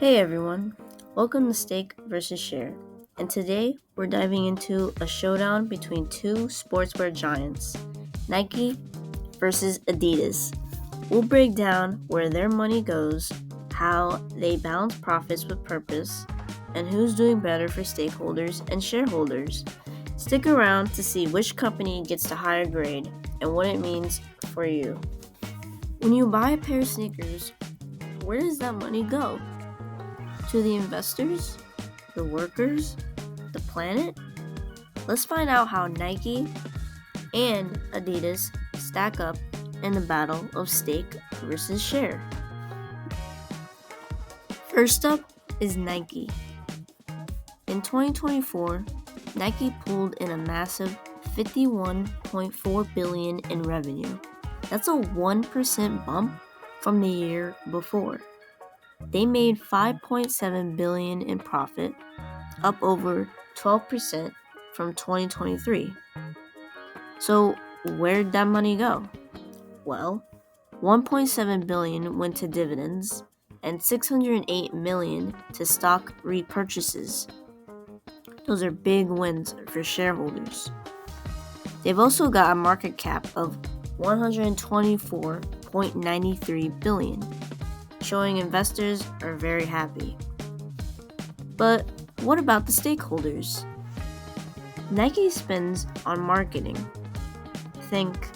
Hey everyone, welcome to Stake versus Share, and today we're diving into a showdown between two sportswear giants, Nike versus Adidas. We'll break down where their money goes, how they balance profits with purpose, and who's doing better for stakeholders and shareholders. Stick around to see which company gets the higher grade and what it means for you. When you buy a pair of sneakers, where does that money go? To the investors? The workers? The planet? Let's find out how Nike and Adidas stack up in the battle of stake versus share. First up is Nike. In 2024, Nike pulled in a massive $51.4 billion in revenue. That's a 1% bump from the year before. They made $5.7 billion in profit, up over 12% from 2023. So where'd that money go? Well, $1.7 billion went to dividends and $608 million to stock repurchases. Those are big wins for shareholders. They've also got a market cap of $124.93 billion, showing investors are very happy. But what about the stakeholders? Nike spends on marketing. Think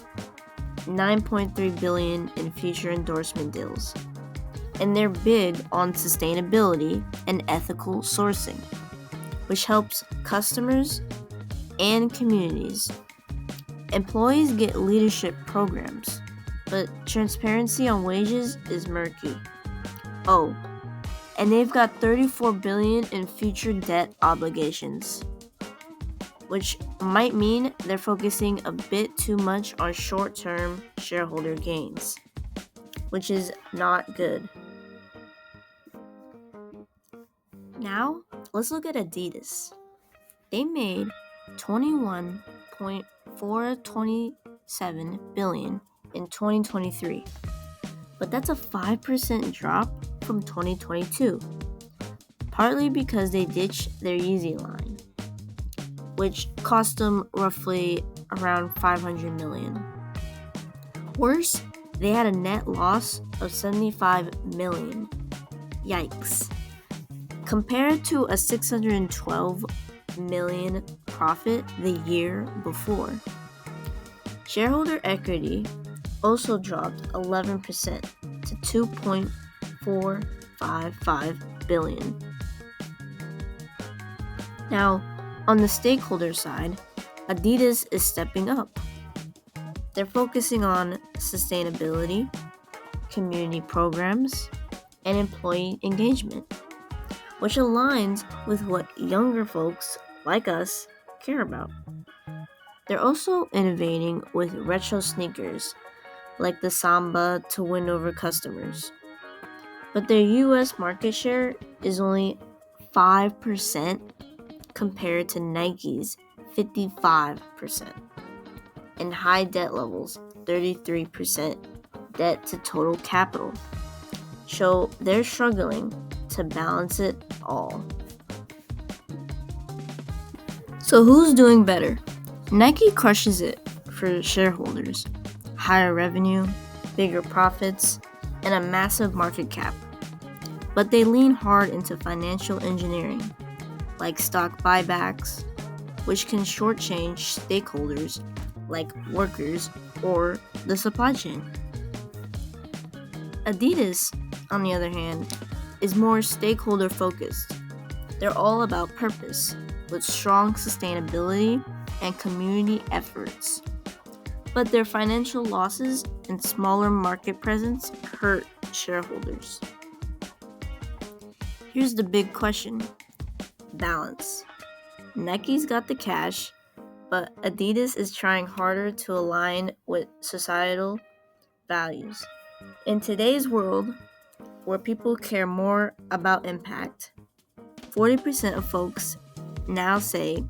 $9.3 billion in future endorsement deals. And they're big on sustainability and ethical sourcing, which helps customers and communities. Employees get leadership programs, but transparency on wages is murky. Oh, and they've got $34 billion in future debt obligations, which might mean they're focusing a bit too much on short-term shareholder gains, which is not good. Now, let's look at Adidas. They made $21.427 billion in 2023, but that's a 5% drop from 2022, partly because they ditched their Yeezy line, which cost them roughly around $500 million. Worse, they had a net loss of $75 million. Yikes. Compared to a $612 million profit the year before. Shareholder equity also dropped 11% to $2.455 billion. Now, on the stakeholder side, Adidas is stepping up. They're focusing on sustainability, community programs, and employee engagement, which aligns with what younger folks like us care about. They're also innovating with retro sneakers like the Samba to win over customers. But their US market share is only 5% compared to Nike's 55%. And high debt levels, 33% debt to total capital, show they're struggling to balance it all. So who's doing better? Nike crushes it for shareholders. Higher revenue, bigger profits, and a massive market cap. But they lean hard into financial engineering, like stock buybacks, which can shortchange stakeholders like workers or the supply chain. Adidas, on the other hand, is more stakeholder focused. They're all about purpose, with strong sustainability and community efforts. But their financial losses and smaller market presence hurt shareholders. Here's the big question: balance. Nike's got the cash, but Adidas is trying harder to align with societal values. In today's world, where people care more about impact, 40% of folks now say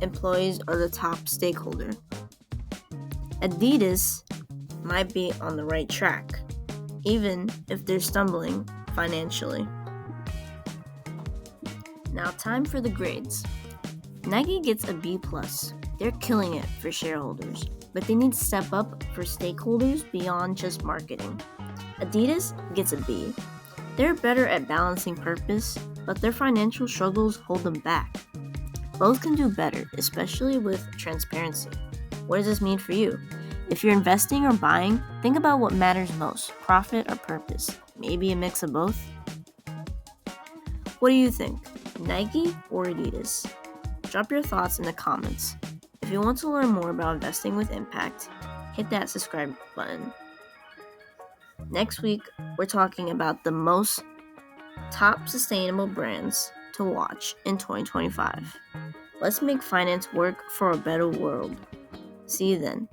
employees are the top stakeholder. Adidas might be on the right track, even if they're stumbling financially. Now, time for the grades. Nike gets a B+. They're killing it for shareholders, but they need to step up for stakeholders beyond just marketing. Adidas gets a B. They're better at balancing purpose, but their financial struggles hold them back. Both can do better, especially with transparency. What does this mean for you? If you're investing or buying, think about what matters most, profit or purpose. Maybe a mix of both? What do you think? Nike or Adidas? Drop your thoughts in the comments. If you want to learn more about investing with impact, hit that subscribe button. Next week, we're talking about the most top sustainable brands to watch in 2025. Let's make finance work for a better world. See you then.